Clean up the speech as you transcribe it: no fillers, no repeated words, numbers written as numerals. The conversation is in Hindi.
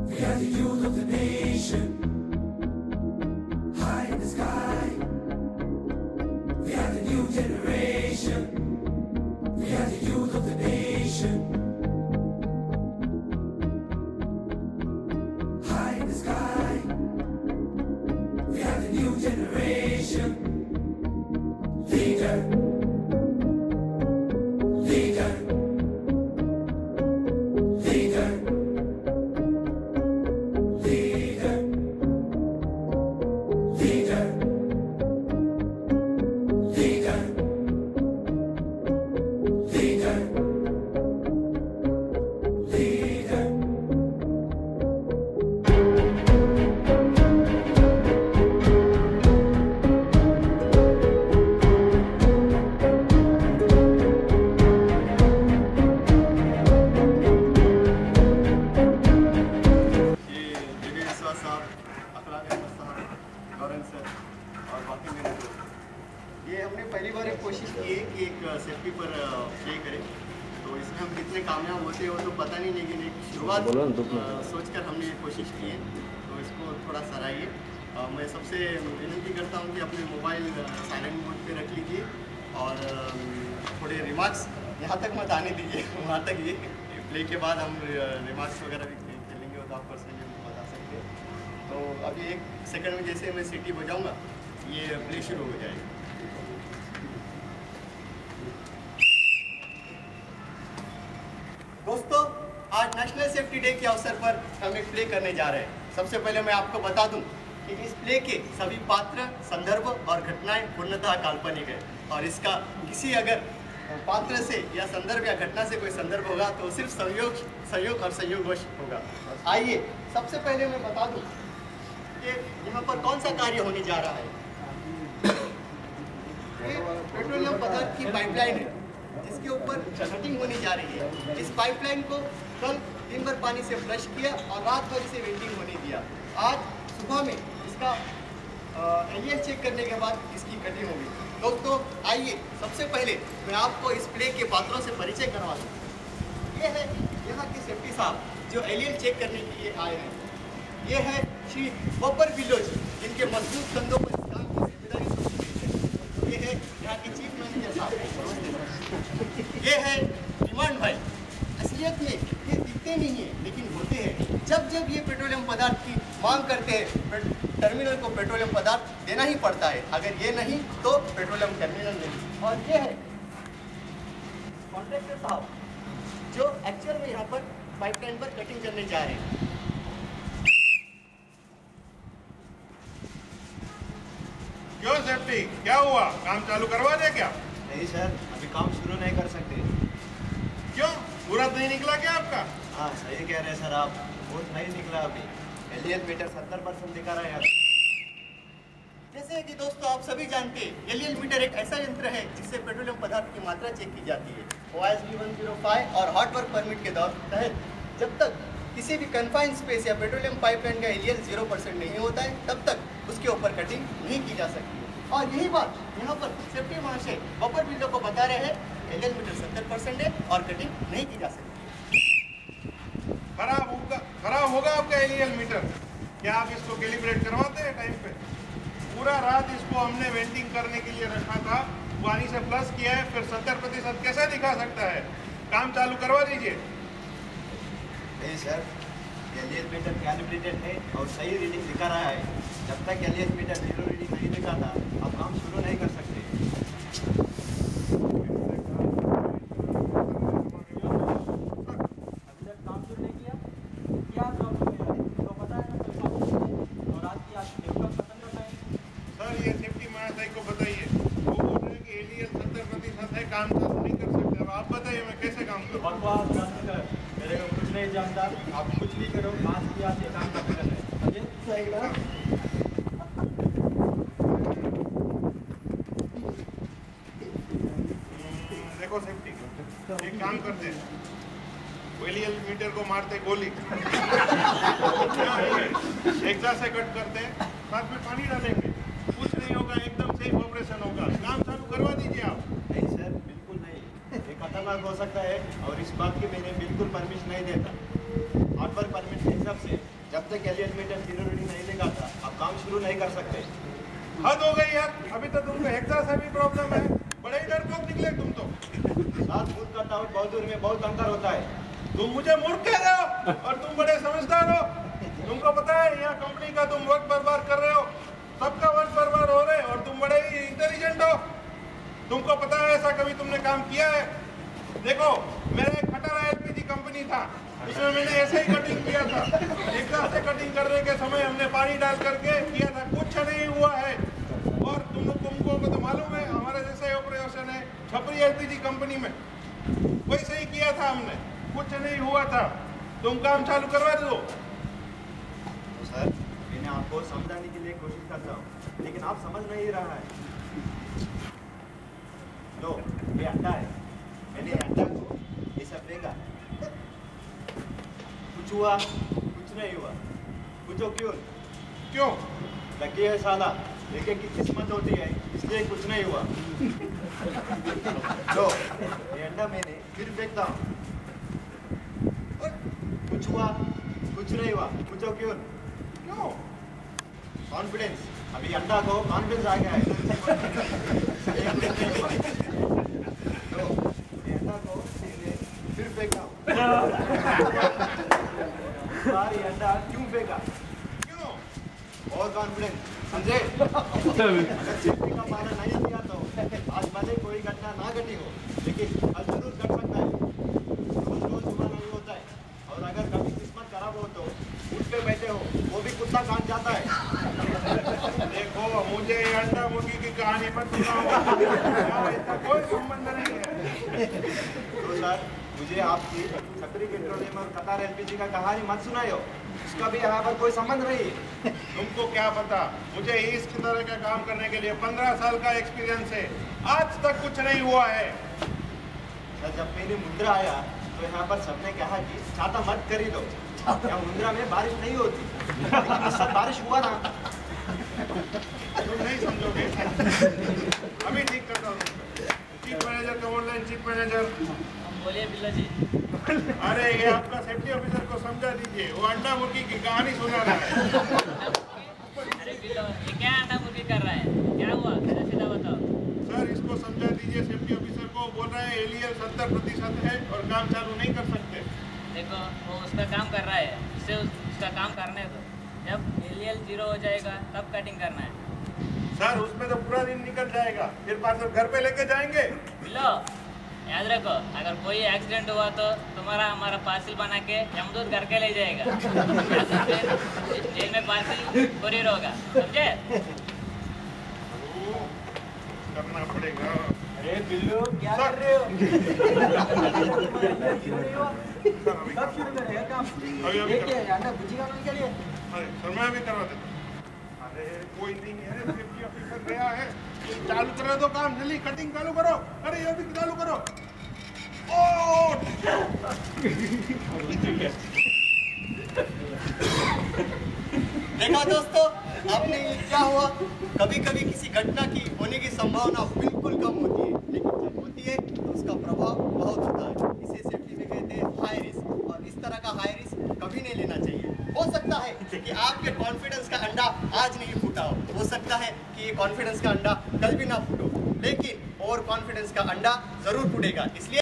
We are the youth of the nation, high in the sky. We are the new generation. We are the youth of the nation, high in the sky. We are the new generation. Leader, leader, leader, leader, leader, leader, leader, leader. ये हमने पहली बार एक कोशिश की है कि एक सेफ्टी पर प्ले करें, तो इसमें हम कितने कामयाब होते हैं वो तो पता नहीं, लेकिन एक शुरुआत सोचकर हमने कोशिश की है, तो इसको थोड़ा सराहिए। मैं सबसे विनती करता हूँ कि अपने मोबाइल साइलेंट मोड पे रख लीजिए और थोड़े रिमार्क्स यहाँ तक मत आने दीजिए, वहाँ तक ये प्ले के बाद हम रिमार्क्स वगैरह भी खेलेंगे, वो तो आप पर्सनली बता सकते हैं। तो अभी 1 सेकंड में जैसे मैं सीटी बजाऊँगा ये प्ले शुरू हो जाएगा। दोस्तों, आज नेशनल सेफ्टी डे के अवसर पर हम एक प्ले करने जा रहे हैं। सबसे पहले मैं आपको बता दूं कि इस प्ले के सभी पात्र, संदर्भ और घटनाएं पूर्णतः काल्पनिक है, और इसका किसी अगर पात्र से या संदर्भ या घटना से कोई संदर्भ होगा तो सिर्फ संयोग और संयोगवश होगा। आइए सबसे पहले मैं बता दूं कि यहाँ पर कौन सा कार्य होने जा रहा है। पेट्रोलियम पदार्थ की पाइपलाइन है जिसके ऊपर कटिंग होने जा रही है। इस पाइपलाइन को कल दिन भर पानी से फ्लश किया और रात भर इसे वेंटिंग होने दिया। आज सुबह में इसका एलियन चेक करने के बाद इसकी कटिंग होगी। दोस्तों आइए सबसे पहले मैं आपको इस प्ले के पात्रों से परिचय करवा दूँ। ये है यहाँ के सेफ्टी साहब जो एलियन चेक करने के लिए आए हैं। ये है श्री बब्बर बिलोज जिनके मजबूत कंधों पर इस काम की जिम्मेदारी सौंपी गई है। ये है यहाँ के चीफ मैनेजर साहब। ये है डिमांड भाई। असलियत में ये दिखते नहीं है लेकिन होते हैं। जब जब ये पेट्रोलियम पदार्थ की मांग करते हैं टर्मिनल को पेट्रोलियम पदार्थ देना ही पड़ता है, अगर ये नहीं तो पेट्रोलियम टर्मिनल नहीं। और ये है कॉन्ट्रैक्टर साहब जो एक्चुअल में यहाँ पर पाइपलाइन पर कटिंग करने जा रहे हैं। क्यों सेफ्टी, क्या हुआ? काम चालू करवा दे क्या? नहीं सर, अभी काम शुरू नहीं कर सकते। क्यों? पूरा नहीं निकला क्या आपका? हाँ सही कह रहे हैं सर आप, बहुत नहीं निकला अभी। एलियन मीटर 70% दिखा रहा है यार। जैसे कि दोस्तों आप सभी जानते हैं एलियन मीटर एक ऐसा यंत्र है जिससे पेट्रोलियम पदार्थ की मात्रा चेक की जाती है। OSD 105 और हॉट वर्क परमिट के तहत जब तक किसी भी कन्फाइंड स्पेस या पेट्रोलियम पाइपलाइन का एलियन 0% नहीं होता है तब तक उसके ऊपर कटिंग नहीं की जा सकती है। और यही बात यहाँ पर सेफ्टी महाशय बब्बर बिल्लो को बता रहे हैं, एलियन मीटर 70% है और कटिंग नहीं की जा सकती। खराब होगा आपका एलियन मीटर। क्या आप इसको कैलिब्रेट करवाते हैं टाइम पे? पूरा रात इसको हमने वेंटिंग करने के लिए रखा था, पानी से प्लस किया है, फिर 70% कैसा दिखा सकता है? काम चालू करवा दीजिए। नहीं सर, एलियन मीटर कैलिब्रेटेड है और सही रीडिंग दिखा रहा है। जब तक एलियन मीटर 0 रीडिंग नहीं दिखाता आप काम शुरू नहीं कर सकते। काम चालू नहीं कर सकते। अब आप बताइए मैं कैसे काम करूं? बकवास मेरे को कुछ नहीं जानता, आप कुछ भी करो, आज की आज ये काम करना है। देखो सेफ्टी, एक काम करते हैं, एलियन मीटर को मारते गोली एग्जॉस्ट से कट करते हैं, साथ में पानी डालेंगे, कुछ नहीं होगा, एकदम सेफ ऑपरेशन होगा। काम चालू करवा दीजिए आप। नहीं सर, बिल्कुल नहीं, ये खतरनाक हो सकता है और इस बात की मैंने बिल्कुल परमिशन नहीं देता। हॉट वर्क परमिट के हिसाब से जब तक एलियट मीटर जीरो रीडिंग नहीं दिखाता आप काम शुरू नहीं कर सकते। हद हो गई यार, अभी तो तुमको हेक्सा से भी प्रॉब्लम है, बड़े ही डरपोक निकले तुम तो। साथ फुट करता हूँ बहुत दूर में बहुत अंतर होता है। तुम मुझे मूर्ख कह रहे हो और तुम बड़े समझदार हो। तुमको पता है यहाँ कंपनी का तुम वक्त बर्बाद कर रहे हो, सबका वक्त बर्बाद हो रहे हैं और तुम बड़े ही इंटेलिजेंट हो। तुमको पता है ऐसा कभी तुमने काम किया है? देखो मेरा एक खटारा एलपीजी कंपनी था, उसमें मैंने ऐसे ही कटिंग किया था। एकदम से कटिंग करने के समय हमने पानी डाल करके किया था, कुछ नहीं हुआ है। और तुमको तो मालूम है हमारे जैसे ऑपरेशन है छपरी एलपीजी कंपनी में, वैसे ही किया था हमने, कुछ नहीं हुआ था। तुम काम चालू करवा दो। तो सर मैंने आपको समझाने के लिए कोशिश करता हूँ लेकिन आप समझ नहीं रहा है। लो ये अंडा है, मैंने अंडा को ऐसा फेंका, कुछ हुआ कुछ नहीं हुआ। पूछो क्यों? क्यों? लकी है साला, लेकिन की किस्मत होती है इसलिए कुछ नहीं हुआ। लो ये अंडा मैंने फिर फेंकता हूँ, कुछ हुआ कुछ नहीं हुआ। पूछो क्यों? क्यों? कॉन्फिडेंस, अभी अंडा को कॉन्फिडेंस आ गया है। लो ये अंडा को मैंने फिर फेंका हूँ। ये अंडा क्यों फेंका? क्यों? और कॉन्फिडेंस, समझे? अगर सेफ्टी का पालन नहीं किया तो आज भले कोई घटना ना घटी हो लेकिन कल जरूर घट सकता है। रोज रोज सुबह नहीं होता है और अगर कभी किस्मत खराब हो तो उठ पे बैठे हो वो भी कुत्ता काट जाता है। देखो मुझे ये अंडा मुर्गी की कहानी मत सुनाओ, इसका कोई संबंध नहीं है। तो सर मुझे आपकी छपरी पेट्रोलियम और कतार एलपीजी का कहानी मत सुनाइयो, उसका भी यहाँ पर कोई संबंध नहीं है। तुमको क्या पता, मुझे इस तरह का काम करने के लिए 15 साल का एक्सपीरियंस है, आज तक कुछ नहीं हुआ है। सर जब मेरी मुद्रा आया तो यहाँ पर सबने कहा कि छाता मत खरीदो, यहाँ मुद्रा में बारिश नहीं होती, लेकिन इस साल बारिश हुआ ना। तुम नहीं समझोगे। अभी ठीक करता हूँ। चीफ मैनेजर का ऑनलाइन चीफ मैनेजर। बोलिए बिल्ला जी। अरे ये आपका सेफ्टी ऑफिसर को समझा दीजिए, वो अंडा मुर्गी की कहानी सुना रहा है। अरे बिल्ला ये क्या अंडा मुर्गी कर रहा है, क्या हुआ सीधा सीधा बताओ। सर इसको समझा दीजिए, सेफ्टी ऑफिसर को बोल रहे हैं एलियल 70% है और काम चालू नहीं कर सकते। देखो वो उसका काम कर रहा है, उससे उसका काम करने दो, जब एलियल 0 हो जाएगा तब कटिंग करना है। सर उसमें तो पूरा दिन निकल जाएगा, फिर पार्सल घर पे लेके जाएंगे। बिल्लो याद रखो, अगर कोई एक्सीडेंट हुआ तो तुम्हारा हमारा पार्सल बना के यमदूत घर के ले जाएगा, जेल में पार्सल कोरियर होगा, समझे? करना पड़ेगा। अरे बिल्लू क्या सर। कर रहे हो? सर अभी कब शुरू करेगा काम? अभी ये कर- क्या है? अंडा भुजी खाने के लिए? अरे सर मैं भी करवा देता हूँ। अरे कोई नहीं है, सेफ्टी ऑफिसर गया है, ये चालू करो दो काम, जल्दी कटिंग चालू करो। अरे ये भी चालू करो। ओ देखा दोस्तों, आपने ये क्या हुआ? कभी कभी किसी घटना की होने की संभावना बिल्कुल कम होती है, लेकिन जब होती है तो उसका प्रभाव बहुत होता है। इसे सेफ्टी में कहते हैं हाई रिस्क, और इस तरह का हाई रिस्क कभी नहीं लेना चाहिए। हो सकता है कि आपके कॉन्फिडेंस का अंडा आज नहीं फूटा हो सकता है कि ये कॉन्फिडेंस का अंडा कल भी ना फूटो, लेकिन ओवर कॉन्फिडेंस का अंडा जरूर फूटेगा। इसलिए